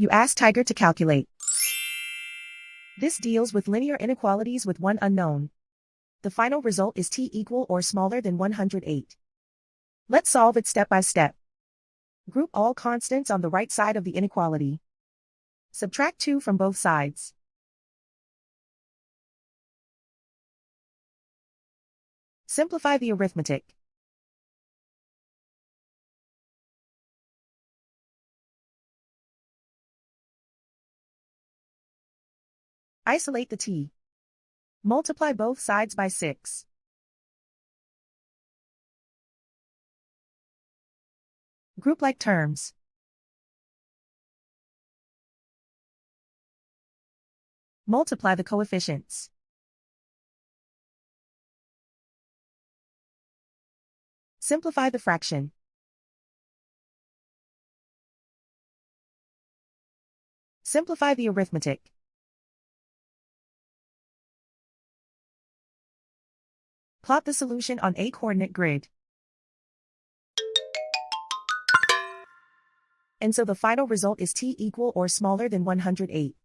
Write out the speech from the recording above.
You ask Tiger to calculate. This deals with linear inequalities with one unknown. The final result is t equal or smaller than 108. Let's solve it step by step. Group all constants on the right side of the inequality. Subtract 2 from both sides. Simplify the arithmetic. Isolate the t. Multiply both sides by 6. Group like terms. Multiply the coefficients. Simplify the fraction. Simplify the arithmetic. Plot the solution on a coordinate grid. And so the final result is t equal or smaller than 108.